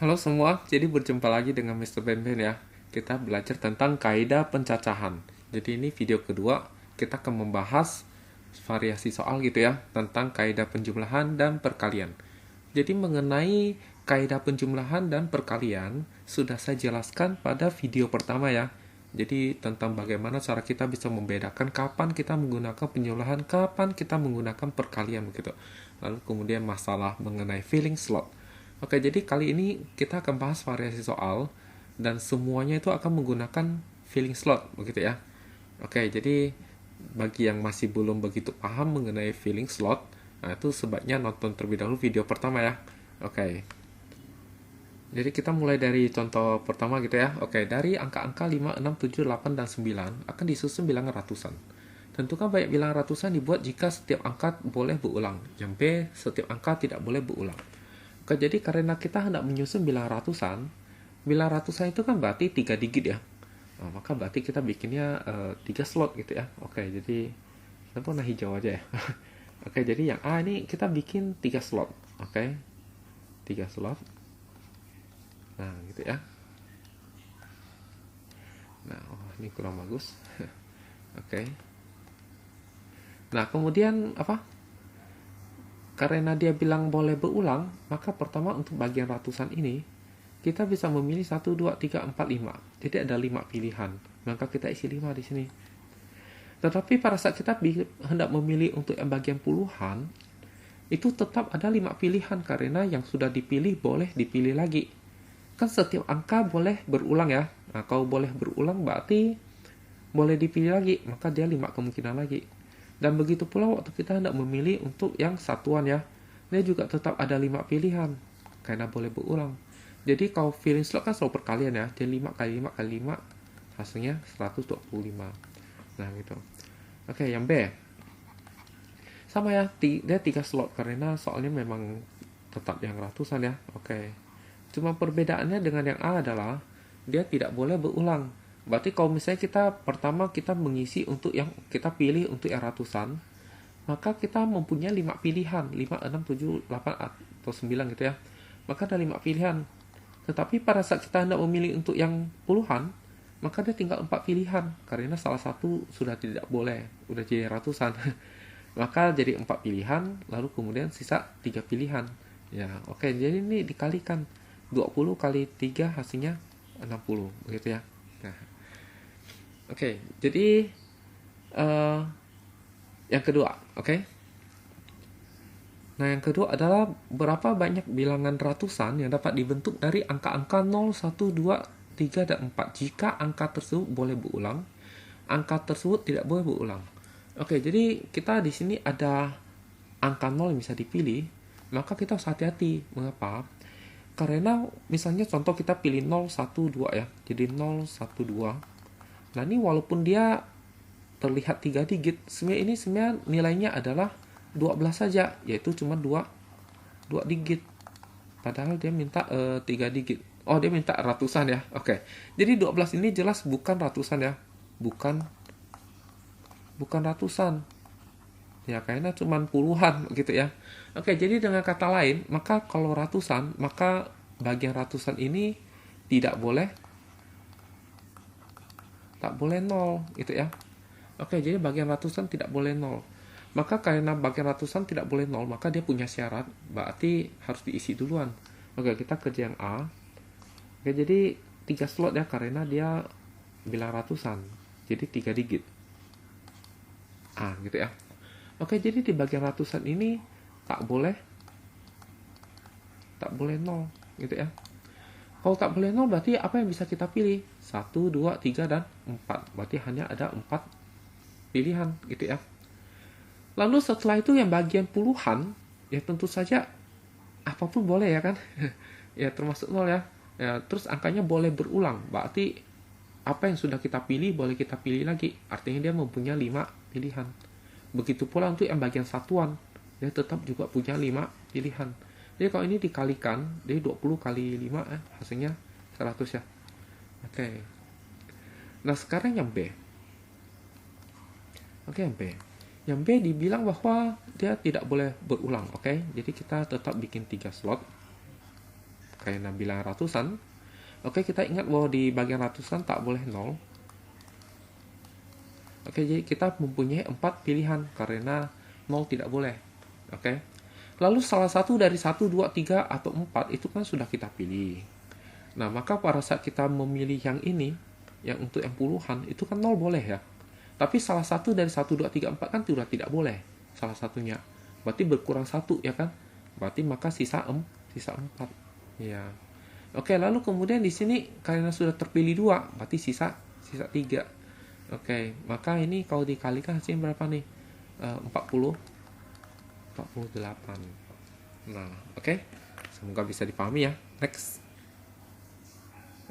Halo semua, jadi berjumpa lagi dengan Mr. Ben ya. Kita belajar tentang kaidah pencacahan. Jadi ini video kedua, kita akan membahas variasi soal gitu ya, tentang kaidah penjumlahan dan perkalian. Jadi mengenai kaidah penjumlahan dan perkalian, sudah saya jelaskan pada video pertama ya. Jadi tentang bagaimana cara kita bisa membedakan kapan kita menggunakan penjumlahan, kapan kita menggunakan perkalian begitu. Lalu kemudian masalah mengenai filling slot. Oke, jadi kali ini kita akan bahas variasi soal dan semuanya itu akan menggunakan filling slot, begitu ya. Oke, jadi bagi yang masih belum begitu paham mengenai filling slot, nah itu sebaiknya nonton terlebih dahulu video pertama ya. Oke. Jadi kita mulai dari contoh pertama gitu ya. Oke, dari angka-angka 5, 6, 7, 8, dan 9 akan disusun bilangan ratusan. Tentukan banyak bilangan ratusan dibuat jika setiap angka boleh berulang. Yang B, setiap angka tidak boleh berulang. Oke, jadi karena kita hendak menyusun bilang ratusan itu kan berarti 3 digit ya. Nah, maka berarti kita bikinnya 3 slot gitu ya. Oke, jadi kita warna hijau aja ya. Oke, jadi yang A ini kita bikin 3 slot. Oke, 3 slot. Nah, gitu ya. Nah, ini kurang bagus. Oke. Nah, kemudian apa? Karena dia bilang boleh berulang, maka pertama untuk bagian ratusan ini, kita bisa memilih 1, 2, 3, 4, 5. Jadi ada 5 pilihan. Maka kita isi 5 di sini. Tetapi pada saat kita hendak memilih untuk yang bagian puluhan, itu tetap ada 5 pilihan karena yang sudah dipilih boleh dipilih lagi. Kan setiap angka boleh berulang ya. Nah, kalau boleh berulang berarti boleh dipilih lagi, maka dia 5 kemungkinan lagi. Dan begitu pula waktu kita hendak memilih untuk yang satuan ya, dia juga tetap ada 5 pilihan, karena boleh berulang. Jadi kalau filling slot kan selalu perkalian ya, jadi 5 kali 5 kali 5, hasilnya 125. Nah gitu. Oke, yang B. Sama ya, dia 3 slot, karena soalnya memang tetap yang ratusan ya. Oke. Cuma perbedaannya dengan yang A adalah, dia tidak boleh berulang. Berarti kalau misalnya pertama kita mengisi untuk yang kita pilih untuk yang ratusan, maka kita mempunyai 5 pilihan, 5, 6, 7, 8, atau 9 gitu ya. Maka ada 5 pilihan. Tetapi pada saat kita hendak memilih untuk yang puluhan, maka dia tinggal 4 pilihan, karena salah satu sudah tidak boleh, udah jadi ratusan. Maka jadi 4 pilihan, lalu kemudian sisa 3 pilihan. Ya, oke, jadi ini dikalikan. 20 kali 3 hasilnya 60, begitu ya. Nah, oke, jadi yang kedua, oke. Nah, yang kedua adalah berapa banyak bilangan ratusan yang dapat dibentuk dari angka-angka 0, 1, 2, 3, dan 4. Jika angka tersebut boleh berulang, angka tersebut tidak boleh berulang. Oke, jadi kita di sini ada angka 0 yang bisa dipilih, maka kita harus hati-hati. Mengapa? Karena misalnya contoh kita pilih 0, 1, 2 ya. Jadi 0, 1, 2. Nah, ini walaupun dia terlihat 3 digit, sebenarnya nilainya adalah 12 saja, yaitu cuma 2 digit. Padahal dia minta 3 digit. Oh, dia minta ratusan ya. Oke. Jadi 12 ini jelas bukan ratusan ya. Bukan ratusan. Ya, kayaknya cuma puluhan gitu ya. Oke, jadi dengan kata lain, maka kalau ratusan, maka bagian ratusan ini tidak boleh nol gitu ya. Oke, jadi bagian ratusan tidak boleh nol. Maka karena bagian ratusan tidak boleh nol, maka dia punya syarat, berarti harus diisi duluan. Oke, kita kerja yang A. Oke, jadi 3 slot ya, karena dia bilang ratusan. Jadi 3 digit. A gitu ya. Oke, jadi di bagian ratusan ini tak boleh nol gitu ya. Kalau tak boleh nol berarti apa yang bisa kita pilih? 1, 2, 3, dan 4. Berarti hanya ada 4 pilihan gitu ya. Lalu setelah itu yang bagian puluhan, ya tentu saja apapun boleh ya kan. Ya termasuk nol ya. Ya, terus angkanya boleh berulang. Berarti apa yang sudah kita pilih boleh kita pilih lagi. Artinya dia mempunyai 5 pilihan. Begitu pula untuk yang bagian satuan, dia tetap juga punya 5 pilihan. Jadi kalau ini dikalikan, jadi 20 kali 5 hasilnya 100 ya. Oke. Nah, sekarang yang B. Oke, yang B. Yang B dibilang bahwa dia tidak boleh berulang, oke? Jadi kita tetap bikin 3 slot. karena bilang ratusan. Oke, kita ingat bahwa di bagian ratusan tak boleh 0. Oke, jadi kita mempunyai 4 pilihan karena 0 tidak boleh. Oke. Lalu salah satu dari 1, 2, 3, atau 4 itu kan sudah kita pilih. Nah, maka pada saat kita memilih yang ini, yang untuk yang puluhan, itu kan 0 boleh ya. Tapi salah satu dari 1, 2, 3, 4 kan sudah tidak boleh. Salah satunya. Berarti berkurang 1 ya kan. Berarti maka sisa 4. Ya. Oke, lalu kemudian di sini karena sudah terpilih 2, berarti sisa 3. Oke, maka ini kalau dikalikan hasilnya berapa nih? 48. Nah, oke. Semoga bisa dipahami ya. Next.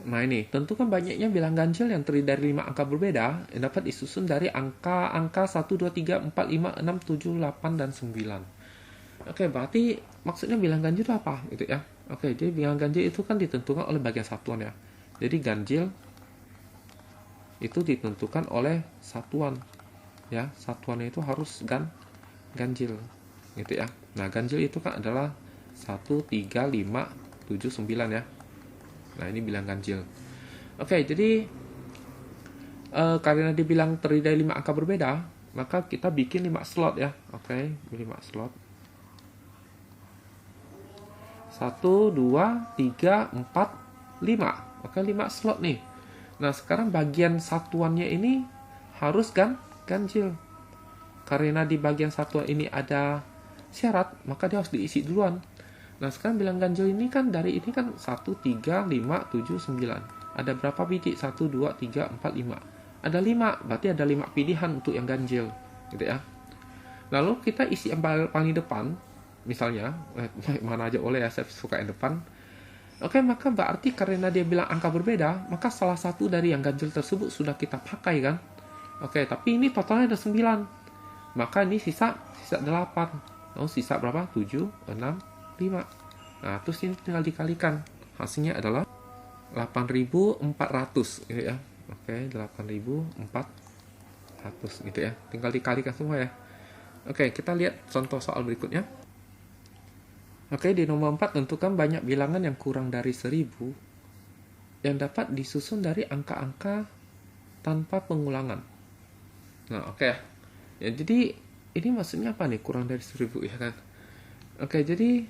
Nah ini, tentukan banyaknya bilang ganjil yang terdiri dari 5 angka berbeda yang dapat disusun dari angka-angka 1, 2, 3, 4, 5, 6, 7, 8, dan 9. Oke, berarti maksudnya bilang ganjil itu apa? Gitu ya. Oke, jadi bilang ganjil itu kan ditentukan oleh bagian satuan ya. Jadi ganjil itu ditentukan oleh satuan. Ya, satuannya itu harus ganjil. Gitu ya. Nah, ganjil itu kan adalah 1, 3, 5, 7, 9 ya. Nah, ini bilang ganjil. Oke, jadi karena dibilang terdiri dari 5 angka berbeda, maka kita bikin 5 slot ya. Oke, 5 slot. 1, 2, 3, 4, 5. Oke, 5 slot nih. Nah, sekarang bagian satuannya ini harus ganjil. Karena di bagian satuan ini ada syarat, maka dia harus diisi duluan. Nah, sekarang bilang ganjil ini kan dari ini kan 1, 3, 5, 7, 9. Ada berapa biji? 1, 2, 3, 4, 5. Ada 5, berarti ada 5 pilihan untuk yang ganjil. Gitu ya. Lalu kita isi yang paling depan, misalnya, mana aja oleh ya, saya suka yang depan. Oke, maka berarti karena dia bilang angka berbeda, maka salah satu dari yang ganjil tersebut sudah kita pakai kan. Oke, tapi ini totalnya ada 9. Maka ini sisa 8. Lalu sisa berapa? 7, 6, 5. Nah, terus ini tinggal dikalikan. Hasilnya adalah 8.400 gitu ya. Oke, 8.400 gitu ya. Tinggal dikalikan semua ya. Oke, kita lihat contoh soal berikutnya. Oke, di nomor 4 tentukan banyak bilangan yang kurang dari 1000 yang dapat disusun dari angka-angka tanpa pengulangan. Nah, oke ya. Ya, jadi ini maksudnya apa nih kurang dari 1000 ya kan? Oke, jadi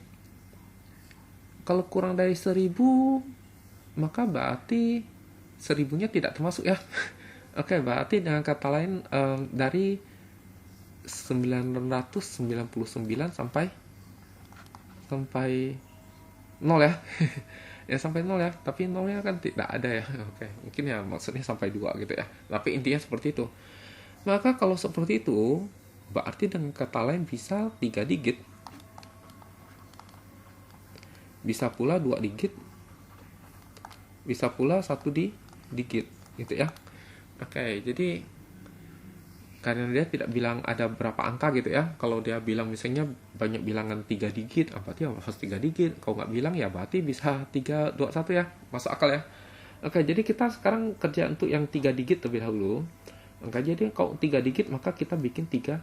kalau kurang dari 1000, maka berarti 1000-nya tidak termasuk ya. Oke, berarti dengan kata lain dari 999 sampai 0 ya. Ya sampai 0 ya, tapi 0-nya kan tidak ada ya. Oke, mungkin ya maksudnya sampai 2 gitu ya. Tapi intinya seperti itu. Maka kalau seperti itu, berarti dengan kata lain bisa 3 digit. Bisa pula 2 digit, bisa pula 1 digit gitu ya. Oke, jadi karena dia tidak bilang ada berapa angka gitu ya. Kalau dia bilang misalnya banyak bilangan 3 digit, berarti harus 3 digit. Kalau nggak bilang ya berarti bisa 3, 2, 1 ya. Masuk akal ya. Oke, jadi kita sekarang kerja untuk yang 3 digit terlebih dahulu. Oke, jadi kalau 3 digit maka kita bikin 3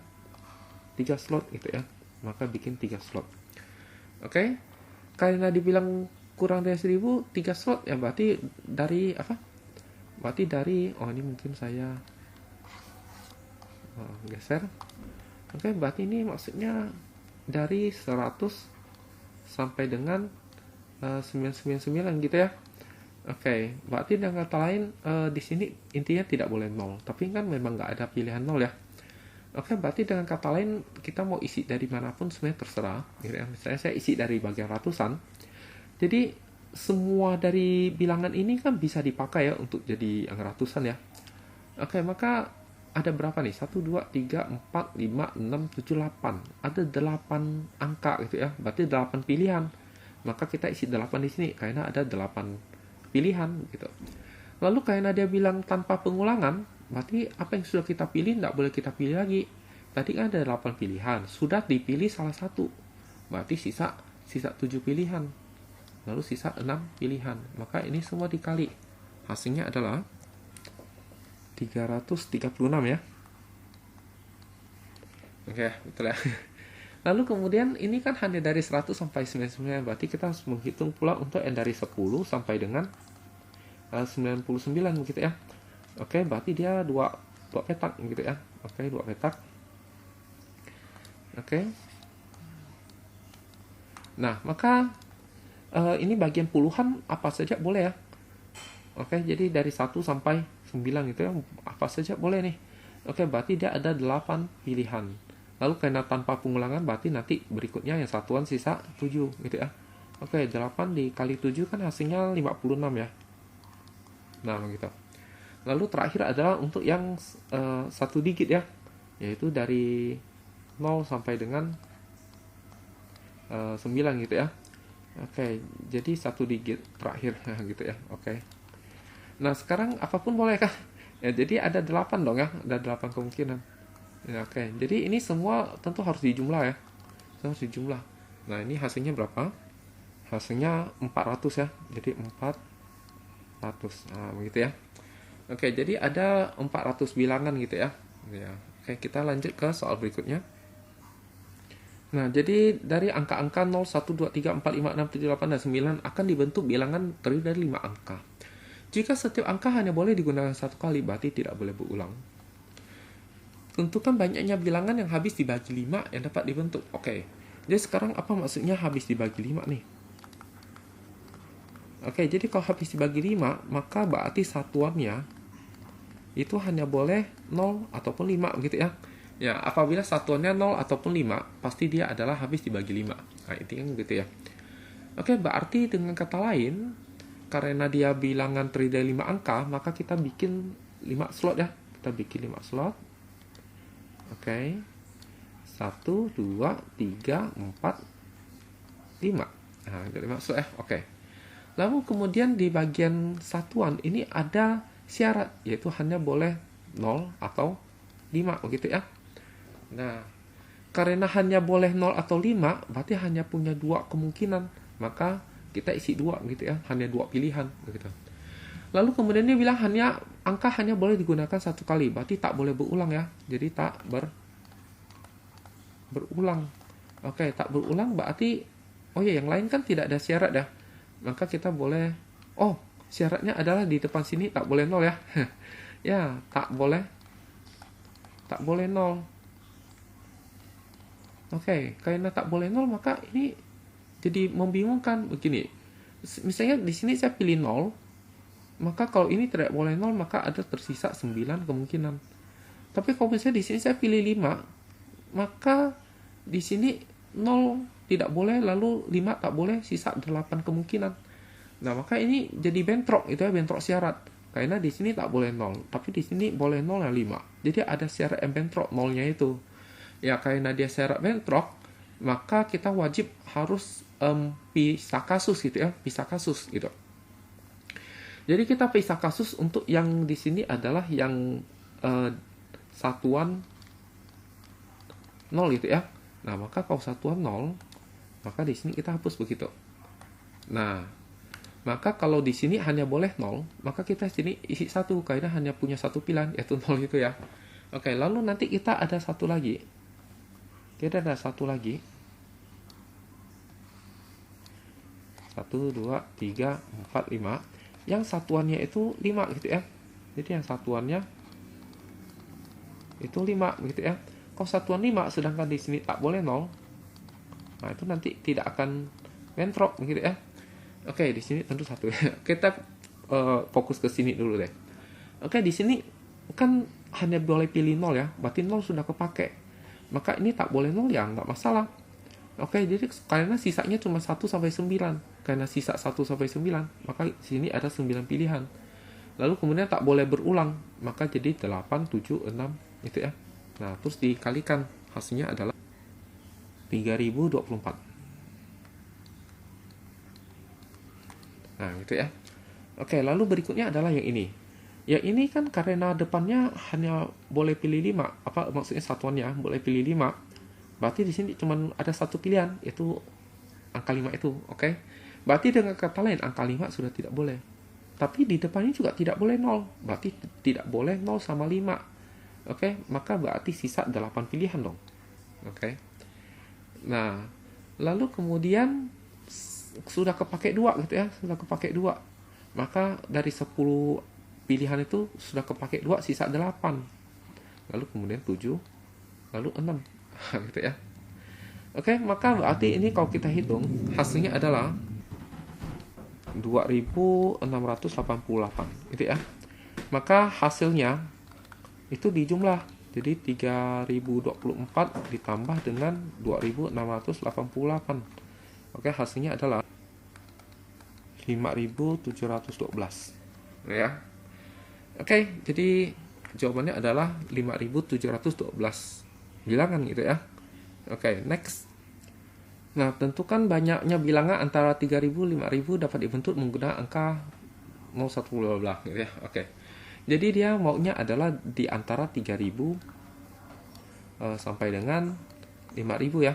slot gitu ya. Maka bikin 3 slot. Oke. Karena dibilang kurang dari 1000, 3 slot ya berarti dari apa? Berarti dari, ini mungkin saya geser. Oke, berarti ini maksudnya dari 100 sampai dengan 999 gitu ya. Oke, berarti dengan kata lain di sini intinya tidak boleh 0. Tapi kan memang nggak ada pilihan 0 ya. Oke, berarti dengan kata lain kita mau isi dari manapun sebenarnya terserah. Misalnya saya isi dari bagian ratusan. Jadi semua dari bilangan ini kan bisa dipakai ya untuk jadi angka ratusan ya. Oke, maka ada berapa nih? 1, 2, 3, 4, 5, 6, 7, 8. Ada 8 angka gitu ya. Berarti 8 pilihan. Maka kita isi 8 di sini karena ada 8 pilihan gitu. Lalu karena dia bilang tanpa pengulangan, berarti apa yang sudah kita pilih tidak boleh kita pilih lagi. Tadi kan ada 8 pilihan, sudah dipilih salah satu. Berarti sisa 7 pilihan. Lalu sisa 6 pilihan. Maka ini semua dikali. Hasilnya adalah 336 ya. Oke, betul ya. Lalu kemudian ini kan hanya dari 100 sampai 99, berarti kita harus menghitung pula untuk yang dari 10 sampai dengan 99 begitu ya. Oke, berarti dia dua petak gitu ya. Oke, dua petak. Oke. Nah, maka ini bagian puluhan apa saja boleh ya. Oke, jadi dari 1 sampai 9 gitu ya, apa saja boleh nih. Oke, berarti dia ada 8 pilihan. Lalu karena tanpa pengulangan berarti nanti berikutnya yang satuan sisa 7 gitu ya. Oke, 8 dikali 7 kan hasilnya 56 ya. Nah, begitu. Lalu terakhir adalah untuk yang satu digit ya, yaitu dari 0 sampai dengan 9 gitu ya. Oke, jadi satu digit terakhir gitu ya. Oke. Nah, sekarang apapun boleh kan? Ya, jadi ada 8 dong ya, ada 8 kemungkinan. Ya, oke, jadi ini semua tentu harus dijumlah ya. Harus dijumlah. Nah, ini hasilnya berapa? Hasilnya 400 ya. Jadi 400. Nah, begitu ya. Oke, jadi ada 400 bilangan gitu ya. Ya. Oke, kita lanjut ke soal berikutnya. Nah, jadi dari angka-angka 0, 1, 2, 3, 4, 5, 6, 7, 8, dan 9 akan dibentuk bilangan terdiri dari 5 angka. Jika setiap angka hanya boleh digunakan satu kali, berarti tidak boleh berulang. Tentukan banyaknya bilangan yang habis dibagi 5 yang dapat dibentuk. Oke, jadi sekarang apa maksudnya habis dibagi 5 nih? Oke, jadi kalau habis dibagi 5, maka berarti satuannya itu hanya boleh 0 ataupun 5 gitu ya. Ya, apabila satuannya 0 ataupun 5, pasti dia adalah habis dibagi 5. Nah, itu kan gitu ya. Oke, berarti dengan kata lain, karena dia bilangan terdiri dari 5 angka, maka kita bikin 5 slot ya. Kita bikin 5 slot. Oke. 1, 2, 3, 4, 5. Nah, 5 slot ya. Oke. Lalu kemudian di bagian satuan ini ada syarat, yaitu hanya boleh 0 atau 5 begitu ya. Nah, karena hanya boleh 0 atau 5, berarti hanya punya 2 kemungkinan. Maka kita isi 2 gitu ya, hanya 2 pilihan gitu. Lalu kemudian dia bilang angka hanya boleh digunakan satu kali, berarti tak boleh berulang ya. Jadi tak berulang. Oke, tak berulang berarti yang lain kan tidak ada syarat ya. Maka kita boleh syaratnya adalah di depan sini tak boleh 0 ya. Ya, tak boleh 0. Oke, karena tak boleh 0 maka ini jadi membingungkan begini. Misalnya di sini saya pilih 0, maka kalau ini tidak boleh 0 maka ada tersisa 9 kemungkinan. Tapi kalau misalnya di sini saya pilih 5, maka di sini 0 tidak boleh, lalu 5 tak boleh, sisa 8 kemungkinan. Nah, maka ini jadi bentrok, itu ya, bentrok syarat. Karena di sini tak boleh 0, tapi di sini boleh 0 dan 5. Jadi ada syarat yang bentrok 0-nya itu. Ya, karena dia syarat bentrok, maka kita wajib harus pisah kasus gitu ya, pisah kasus gitu. Jadi kita pisah kasus untuk yang di sini adalah yang satuan 0 gitu ya. Nah, maka kalau satuan 0, maka di sini kita hapus begitu. Nah, maka kalau di sini hanya boleh 0, maka kita sini isi 1 karena hanya punya satu pilihan, yaitu 0 itu ya. Oke, lalu nanti kita ada satu lagi. Kita ada satu lagi. 1, 2, 3, 4, 5. Yang satuannya itu 5 gitu ya. Jadi yang satuannya itu 5 gitu ya. Kalau satuan 5 sedangkan di sini tak boleh 0, nah itu nanti tidak akan bentrok gitu ya. Oke, di sini tentu 1 ya. Kita fokus ke sini dulu deh. Oke, di sini kan hanya boleh pilih 0 ya. Berarti 0 sudah kepake. Maka ini tak boleh 0 ya, nggak masalah. Oke, jadi karena sisanya cuma 1 sampai 9. Karena sisa 1 sampai 9, maka sini ada 9 pilihan. Lalu kemudian tak boleh berulang, maka jadi 8, 7, 6 gitu ya. Nah, terus dikalikan, hasilnya adalah 3024. Nah, gitu ya. Oke, lalu berikutnya adalah yang ini. Yang ini kan karena depannya hanya boleh pilih 5, apa maksudnya satuannya boleh pilih 5. Berarti di sini cuma ada satu pilihan, yaitu angka 5 itu, oke? Berarti dengan kata lain angka 5 sudah tidak boleh. Tapi di depannya juga tidak boleh 0. Berarti tidak boleh 0 sama 5. Oke, maka berarti sisa 8 pilihan dong. Oke. Nah, lalu kemudian sudah kepake 2 gitu ya, sudah kepake 2. Maka dari 10 pilihan itu sudah kepake 2, sisa 8. Lalu kemudian 7, lalu 6. Gitu ya. Oke, maka berarti ini kalau kita hitung hasilnya adalah 2688 gitu ya. Maka hasilnya itu dijumlah. Jadi 3024 ditambah dengan 2688. Oke, hasilnya adalah 5712. Ya. Oke, jadi jawabannya adalah 5712 bilangan gitu ya. Oke, next. Nah, tentukan banyaknya bilangan antara 3000 5000 dapat dibentuk menggunakan angka 01 bla bla gitu ya. Oke. Jadi dia maunya adalah di antara 3000 sampai dengan 5000 ya.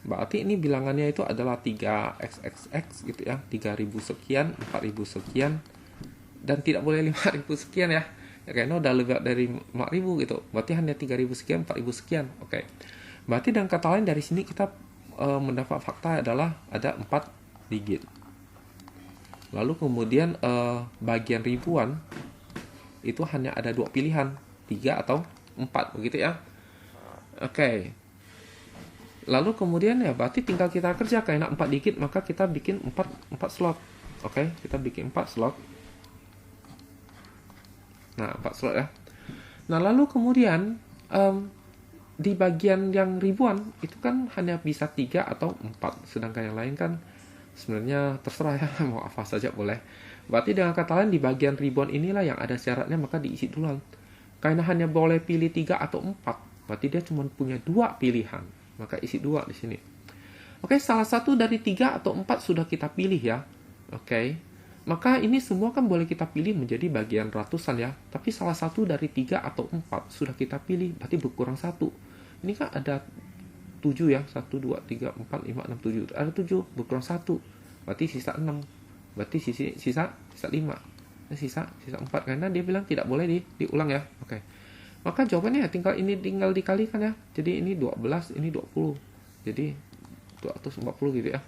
Berarti ini bilangannya itu adalah 3xxx gitu ya. 3000 sekian, 4000 sekian, dan tidak boleh 5000 sekian ya. Karena udah lebih dari 5000 gitu. Berarti hanya 3000 sekian, 4000 sekian. Oke. Berarti dengan kata lain dari sini kita mendapat fakta adalah ada 4 digit. Lalu kemudian bagian ribuan itu hanya ada 2 pilihan, 3 atau 4 begitu ya. Oke. Lalu kemudian ya berarti tinggal kita kerja karena 4 digit, maka kita bikin 4 slot. Oke, kita bikin 4 slot. Nah, 4 slot ya. Nah, lalu kemudian di bagian yang ribuan itu kan hanya bisa 3 atau 4, sedangkan yang lain kan sebenarnya terserah ya, mau apa saja boleh. Berarti dengan kata lain di bagian ribuan inilah yang ada syaratnya, maka diisi duluan. Karena hanya boleh pilih 3 atau 4, berarti dia cuma punya 2 pilihan, maka isi 2 di sini. Oke, salah satu dari 3 atau 4 sudah kita pilih ya. Oke. Maka ini semua kan boleh kita pilih menjadi bagian ratusan ya. Tapi salah satu dari 3 atau 4 sudah kita pilih, berarti berkurang 1. Ini kan ada 7 ya. 1, 2, 3, 4, 5, 6, 7. Ada 7, berkurang 1. Berarti sisa 6. Berarti sisa 5. Sisa 4. Karena dia bilang tidak boleh diulang ya. Oke. Maka jawabannya ya tinggal dikalikan ya. Jadi ini 12, ini 20. Jadi 240 gitu ya.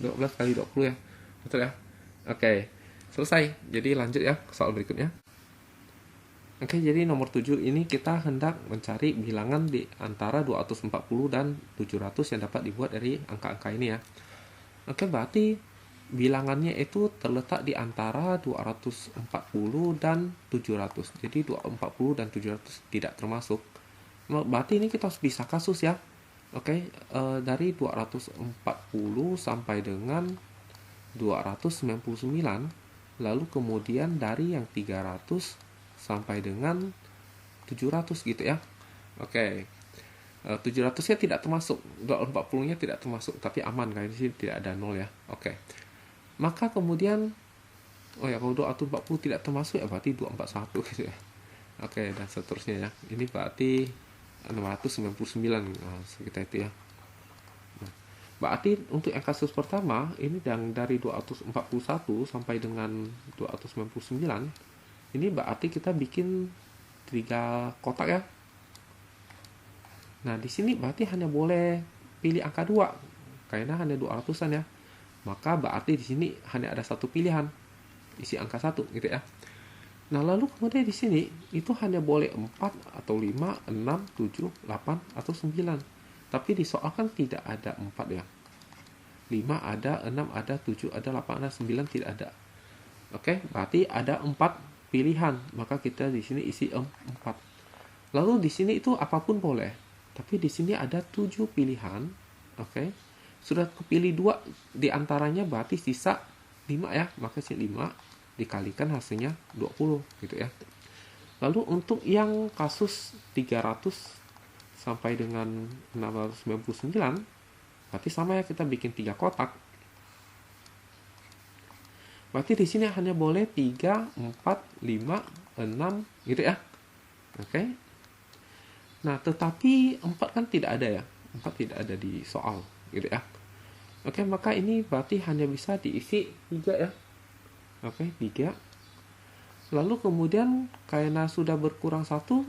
12 kali 20 ya. Betul ya? Oke, selesai. Jadi lanjut ya ke soal berikutnya. Oke, jadi nomor 7 ini kita hendak mencari bilangan di antara 240 dan 700 yang dapat dibuat dari angka-angka ini ya. Oke, berarti bilangannya itu terletak di antara 240 dan 700. Jadi 240 dan 700 tidak termasuk. Berarti ini kita harus bisa kasus ya. Oke, dari 240 sampai dengan 299, lalu kemudian dari yang 300 sampai dengan 700 gitu ya. Oke. 700-nya tidak termasuk, 240-nya tidak termasuk, tapi aman kan, di sini tidak ada 0 ya. Oke. Maka kemudian kalau 240 tidak termasuk ya berarti 241 gitu ya. Oke, dan seterusnya ya. Ini berarti 699 sekitar itu ya. Berarti untuk yang kasus pertama ini yang dari 241 sampai dengan 299, ini berarti kita bikin 3 kotak ya. Nah, di sini berarti hanya boleh pilih angka 2 karena hanya 200-an ya. Maka berarti di sini hanya ada satu pilihan, isi angka 1 gitu ya. Nah, lalu kemudian di sini itu hanya boleh 4 atau 5, 6, 7, 8 atau 9. Tapi di soal kan tidak ada 4 ya. 5 ada, 6 ada, 7 ada, 8 ada, 9 tidak ada. Oke, berarti ada 4 pilihan. Maka kita di sini isi 4. Lalu di sini itu apapun boleh. Tapi di sini ada 7 pilihan. Oke. Sudah kepilih 2 di antaranya, berarti sisa 5 ya. Maka sini 5 dikalikan hasilnya 20 gitu ya. Lalu untuk yang kasus 300 sampai dengan 699, berarti sama ya, kita bikin 3 kotak. Berarti di sini hanya boleh 3, 4, 5, 6 gitu ya. Oke. Nah, tetapi 4 kan tidak ada ya. 4 tidak ada di soal gitu ya. Oke, maka ini berarti hanya bisa diisi 3 ya. Oke, 3. Lalu kemudian karena sudah berkurang 1,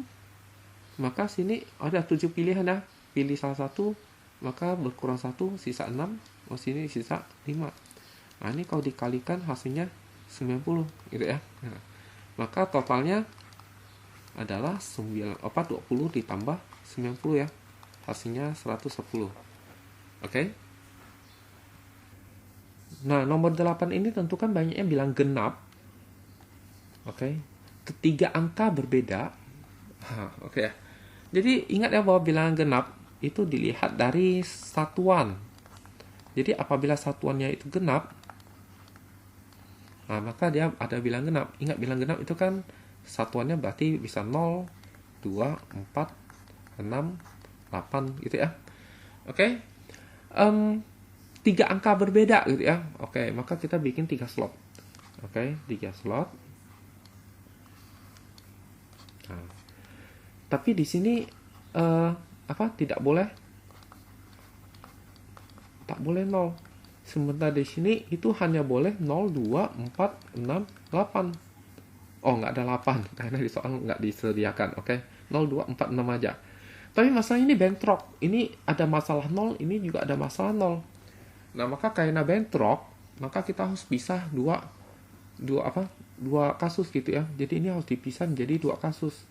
maka sini ada 7 pilihan ya. Pilih salah satu, maka berkurang 1, sisa 6. Oh, sini sisa 5. Nah, ini kalau dikalikan hasilnya 90 gitu ya. Nah, maka totalnya adalah 20 ditambah 90 ya. Hasilnya 110. Oke. Nah, nomor 8 ini tentukan banyaknya bilang genap. Oke. Ketiga angka berbeda. Oke ya. Jadi ingat ya bahwa bilangan genap itu dilihat dari satuan. Jadi apabila satuannya itu genap, nah maka dia ada bilang genap. Ingat bilang genap itu kan satuannya berarti bisa 0, 2, 4, 6, 8 gitu ya. Oke. 3 angka berbeda gitu ya. Oke, maka kita bikin 3 slot. Oke, 3 slot. Nah, tapi di sini tak boleh 0. Sementara di sini itu hanya boleh 0, 2, 4, 6, 8. Oh, nggak ada 8 karena di soal nggak disediakan. Oke, 0, 2, 4, 6 aja. Tapi masalah ini bentrok. Ini ada masalah 0, ini juga ada masalah 0. Nah, maka karena bentrok, maka kita harus pisah dua kasus gitu ya. Jadi ini harus dipisah menjadi 2 kasus.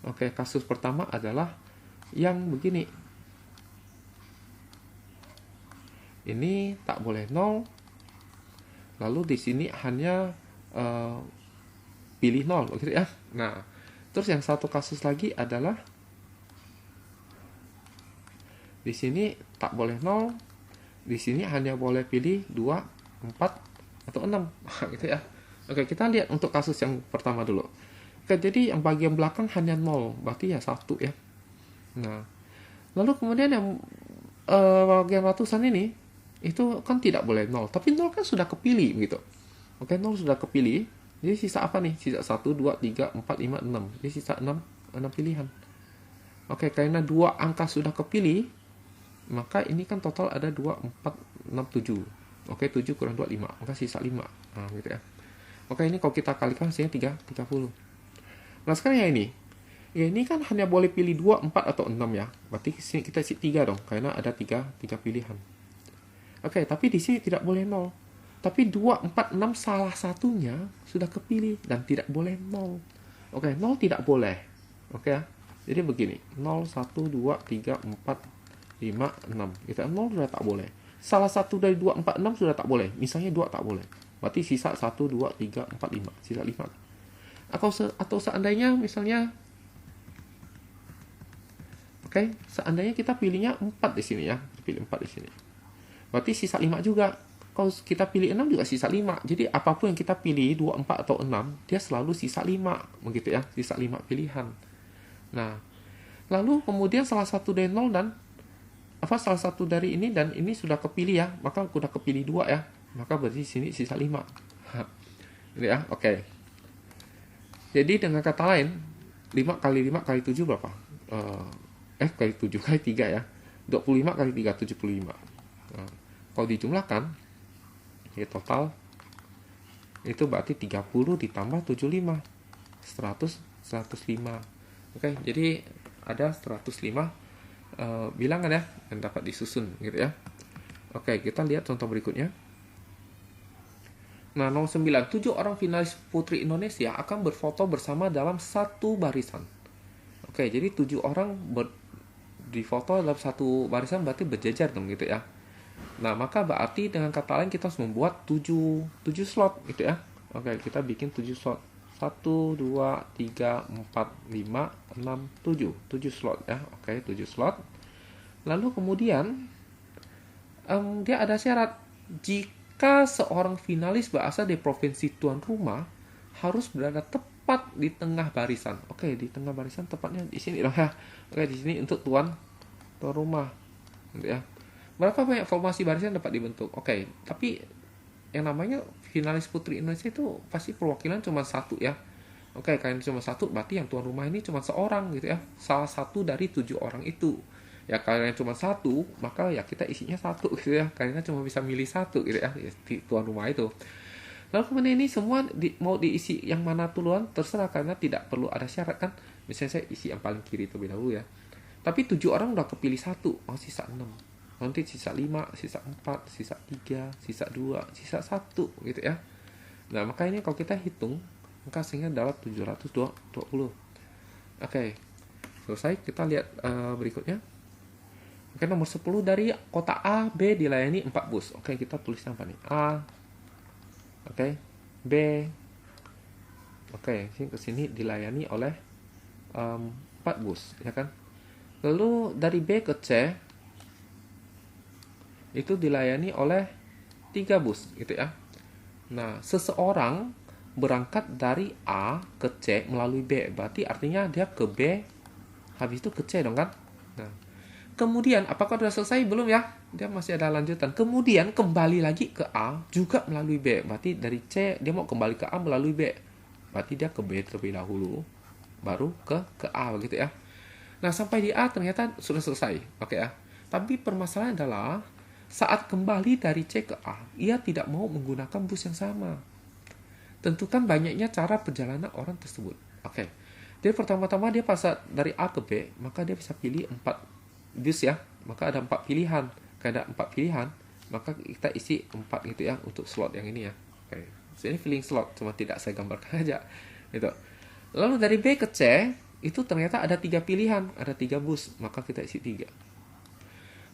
Oke, kasus pertama adalah yang begini. Ini tak boleh 0. Lalu di sini hanya pilih 0 gitu ya. Nah, terus yang satu kasus lagi adalah di sini tak boleh 0. Di sini hanya boleh pilih 2, 4 atau 6 gitu ya. Oke, kita lihat untuk kasus yang pertama dulu. Oke, jadi yang bagian belakang hanya 0, berarti ya 1 ya. Nah, lalu kemudian yang bagian ratusan ini itu kan tidak boleh 0, tapi 0 kan sudah kepilih gitu. Oke, 0 sudah kepilih. Jadi sisa apa nih? Sisa 1, 2, 3, 4, 5, 6. Jadi sisa 6 pilihan. Oke, karena 2 angka sudah kepilih, maka ini kan total ada 2, 4, 6, 7. Oke, 7 kurang 2, 5. Maka sisa 5. Nah, gitu ya. Oke, ini kalau kita kalikan hasilnya 30. Nah, sekarang yang ini. Ya, ini kan hanya boleh pilih 2, 4, atau 6 ya. Berarti sini kita isi 3 dong, karena ada 3 pilihan. Oke, tapi di sini tidak boleh 0. Tapi 2, 4, 6 salah satunya sudah kepilih dan tidak boleh 0. Oke, 0 tidak boleh. Oke ya. Jadi begini, 0, 1, 2, 3, 4, 5, 6. Kita 0 sudah tak boleh. Salah satu dari 2, 4, 6 sudah tak boleh. Misalnya 2 tak boleh. Berarti sisa 1, 2, 3, 4, 5. Sisa 5. Atau seandainya misalnya, oke, seandainya kita pilihnya 4 di sini ya. Pilih 4 di sini. Berarti sisa 5 juga. Kalau kita pilih 6 juga sisa 5. Jadi apapun yang kita pilih, 2, 4, atau 6, dia selalu sisa 5. Begitu ya, sisa 5 pilihan. Nah, lalu kemudian salah satu dari 0 dan salah satu dari ini dan ini sudah kepilih ya. Maka sudah kepilih 2 ya. Maka berarti sini sisa 5. Ini ya, oke. Jadi dengan kata lain, 5 kali 5 kali 7 berapa? Kali 7 kali 3 ya. 25 kali 3, 75. Nah, kalau dijumlahkan, ya total itu berarti 30 ditambah 75. 105. Oke, jadi ada 105 bilangan ya yang dapat disusun gitu ya. Oke, kita lihat contoh berikutnya. Nah, 09, 7 orang finalis putri Indonesia akan berfoto bersama dalam satu barisan. Oke, jadi 7 orang difoto dalam satu barisan berarti berjejer dong gitu ya. Nah, maka berarti dengan kata lain kita harus membuat 7 slot gitu ya. Oke, kita bikin 7 slot. 1, 2, 3, 4, 5, 6, 7. 7 slot ya. Oke, 7 slot. Lalu kemudian dia ada syarat. Jika seorang finalis berasal dari provinsi tuan rumah harus berada tepat di tengah barisan. Oke, di tengah barisan tepatnya di sini dong ya. Oke, di sini untuk tuan rumah. Gitu ya. Berapa banyak formasi barisan dapat dibentuk? Oke, tapi yang namanya finalis putri Indonesia itu pasti perwakilan cuma satu ya. Oke, karena cuma satu berarti yang tuan rumah ini cuma seorang gitu ya. Salah satu dari 7 orang itu. Ya karena cuma satu, maka ya kita isinya satu gitu ya. Karena cuma bisa milih satu gitu ya di tuan rumah itu. Lalu kemudian ini semua mau diisi yang mana duluan terserah karena tidak perlu ada syarat kan. Misalnya saya isi yang paling kiri terlebih dahulu ya. Tapi 7 orang udah kepilih satu, masih sisa 6. nanti sisa 5, sisa 4, sisa 3, sisa 2, sisa 1 gitu ya. Nah, maka ini kalau kita hitung, maka hasilnya adalah 720. Oke, selesai. Kita lihat berikutnya. Oke, nomor 10 dari kota A, B dilayani 4 bus. Oke, kita tulis apa nih? A, oke, B, oke, ke sini dilayani oleh 4 bus, ya kan? Lalu dari B ke C itu dilayani oleh 3 bus, gitu ya. Nah, seseorang berangkat dari A ke C melalui B, berarti artinya dia ke B, habis itu ke C dong kan? Nah, kemudian apakah sudah selesai? Belum ya, dia masih ada lanjutan. Kemudian kembali lagi ke A juga melalui B, berarti dari C dia mau kembali ke A melalui B, berarti dia ke B terlebih dahulu, baru ke A, begitu ya. Nah, sampai di A ternyata sudah selesai, oke ya. Tapi permasalahan adalah saat kembali dari C ke A, ia tidak mau menggunakan bus yang sama. Tentukan banyaknya cara perjalanan orang tersebut. Oke. Jadi pertama-tama dia pas dari A ke B, maka dia bisa pilih 4 bus ya. Maka ada 4 pilihan. Karena ada 4 pilihan, maka kita isi 4 gitu ya untuk slot yang ini ya. Oke. So, ini filling slot, cuma tidak saya gambarkan aja. Gitu. Lalu dari B ke C, itu ternyata ada 3 pilihan, ada 3 bus, maka kita isi 3.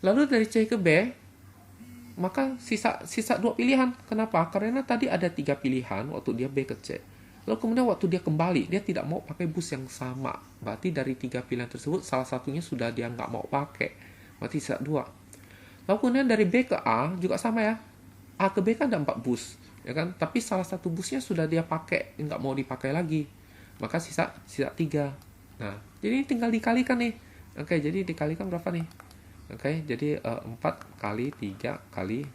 Lalu dari C ke B, maka sisa 2 pilihan. Kenapa? Karena tadi ada 3 pilihan waktu dia B ke C. Lalu kemudian waktu dia kembali, dia tidak mau pakai bus yang sama. Berarti dari 3 pilihan tersebut, salah satunya sudah dia nggak mau pakai. Berarti sisa 2. Lalu kemudian dari B ke A juga sama ya. A ke B kan ada 4 bus, ya kan? Tapi salah satu busnya sudah dia pakai, nggak mau dipakai lagi. Maka sisa 3. Nah, jadi tinggal dikalikan nih. Oke, jadi dikalikan berapa nih? Oke, jadi 4 kali 3 kali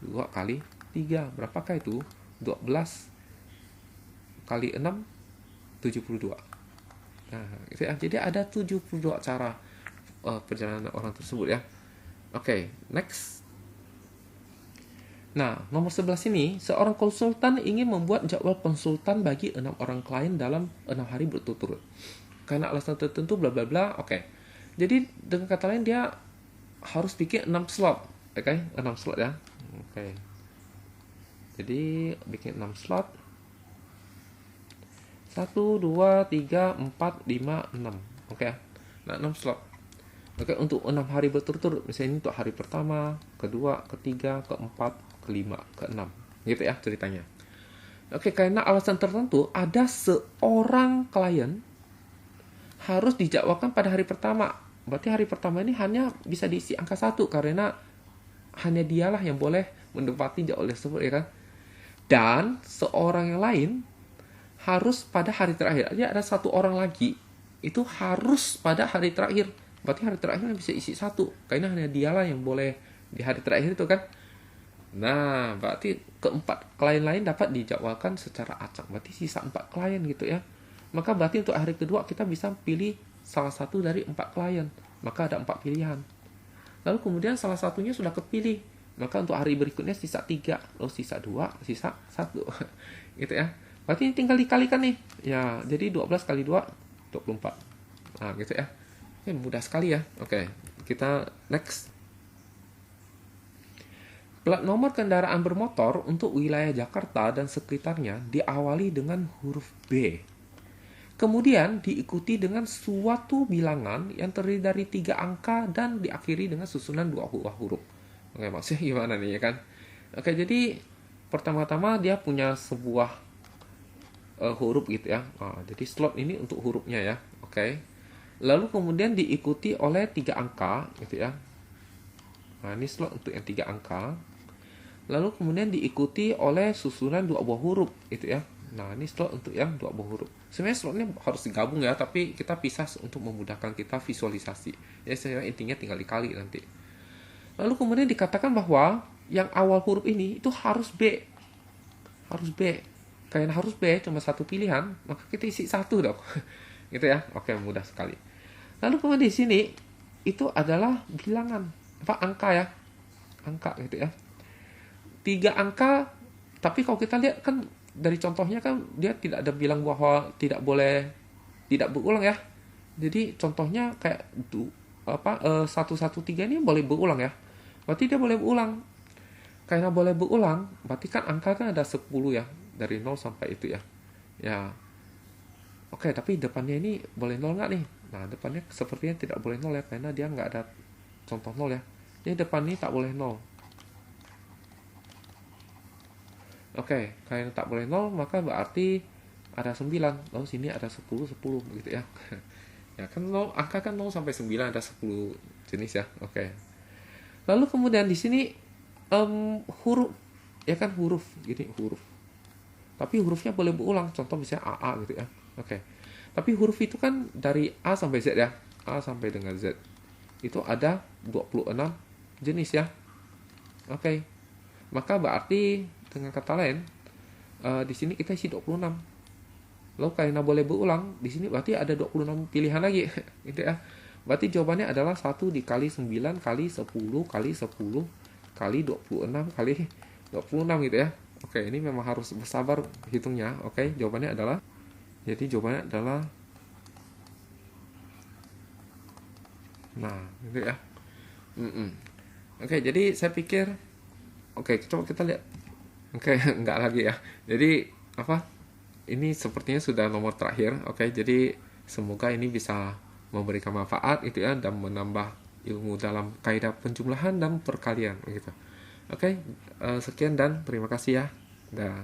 2 kali 3. Berapakah itu? 12 kali 6, 72. Nah, gitu ya. Jadi ada 72 cara perjalanan orang tersebut ya. Oke, next. Nah, nomor 11 ini, seorang konsultan ingin membuat jadwal konsultan bagi 6 orang klien dalam 6 hari berturut-turut. Karena alasan tertentu bla bla bla. Oke. Jadi dengan kata lain dia harus bikin 6 slot. Oke, 6 slot ya. Oke. Jadi bikin 6 slot. 1 2 3 4 5 6. Oke ya. Nah, 6 slot. Oke, untuk 6 hari berturut-turut. Misalnya ini untuk hari pertama, kedua, ketiga, keempat, kelima, keenam. Gitu ya ceritanya. Oke, karena alasan tertentu ada seorang klien harus dijadwalkan pada hari pertama. Berarti hari pertama ini hanya bisa diisi angka 1 karena hanya dialah yang boleh menempati jadwal tersebut, ya kan? Dan seorang yang lain harus pada hari terakhir. Jadi ada 1 orang lagi itu harus pada hari terakhir. Berarti hari terakhir bisa isi 1 karena hanya dialah yang boleh di hari terakhir itu kan. Nah, berarti keempat klien lain dapat dijadwalkan secara acak. Berarti sisa 4 klien gitu ya. Maka berarti untuk hari kedua kita bisa pilih salah satu dari 4 klien. Maka ada 4 pilihan. Lalu kemudian salah satunya sudah kepilih. Maka untuk hari berikutnya sisa 3. Lalu sisa 2, sisa 1. Gitu ya. Berarti ini tinggal dikalikan nih. Ya, jadi 12 kali 2, 24. Nah, gitu ya. Ini mudah sekali ya. Oke, kita next. Plat nomor kendaraan bermotor untuk wilayah Jakarta dan sekitarnya diawali dengan huruf B. Kemudian diikuti dengan suatu bilangan yang terdiri dari 3 angka dan diakhiri dengan susunan 2 buah huruf. Oke, maksudnya gimana nih ya kan? Oke, jadi pertama-tama dia punya sebuah huruf gitu ya. Jadi slot ini untuk hurufnya ya. Oke. Lalu kemudian diikuti oleh 3 angka gitu ya. Nah, ini slot untuk yang 3 angka. Lalu kemudian diikuti oleh susunan 2 buah huruf gitu ya. Nah, ini slot untuk yang 2 buah huruf. Sebenarnya slotnya harus digabung ya, tapi kita pisah untuk memudahkan kita visualisasi. Ya, sebenarnya intinya tinggal dikali nanti. Lalu kemudian dikatakan bahwa yang awal huruf ini itu harus B. Harus B. Karena harus B cuma 1 pilihan, maka kita isi 1 dong. Gitu ya. Oke, mudah sekali. Lalu kemudian di sini itu adalah bilangan, angka ya. Angka gitu ya. 3 angka, tapi kalau kita lihat kan dari contohnya kan dia tidak ada bilang bahwa tidak boleh tidak berulang ya. Jadi contohnya kayak 113 ini boleh berulang ya. berarti dia boleh berulang. Karena boleh berulang, berarti kan angka kan ada 10 ya, dari 0 sampai itu ya. Ya, oke, tapi depannya ini boleh 0 nggak nih? Nah, depannya sepertinya tidak boleh 0 ya, karena dia nggak ada contoh 0 ya. Ini depan ini tak boleh 0. Oke, karena tak boleh 0, maka berarti ada 9. Lalu sini ada 10, 10 gitu ya. Ya kan 0, angka kan 0 sampai 9 ada 10 jenis ya. Oke. Lalu kemudian di sini huruf, ya kan huruf, gini huruf. Tapi hurufnya boleh berulang, contoh misalnya AA gitu ya. Oke. Tapi huruf itu kan dari A sampai Z ya. A sampai dengan Z. Itu ada 26 jenis ya. Oke. Maka berarti dengan kata lain di sini kita isi 26. Lalu karena boleh berulang, di sini berarti ada 26 pilihan lagi gitu ya. Berarti jawabannya adalah 1 dikali 9 kali 10 kali 10 kali 26 kali 26 gitu ya. Oke, ini memang harus bersabar hitungnya. Oke, jawabannya adalah, jadi jawabannya adalah, nah gitu ya. Oke, jadi saya pikir, oke, coba kita lihat. Oke, enggak lagi ya. Jadi apa? Ini sepertinya sudah nomor terakhir. Oke, jadi semoga ini bisa memberikan manfaat itu ya, dan menambah ilmu dalam kaidah penjumlahan dan perkalian gitu. Oke, sekian dan terima kasih ya. Dah.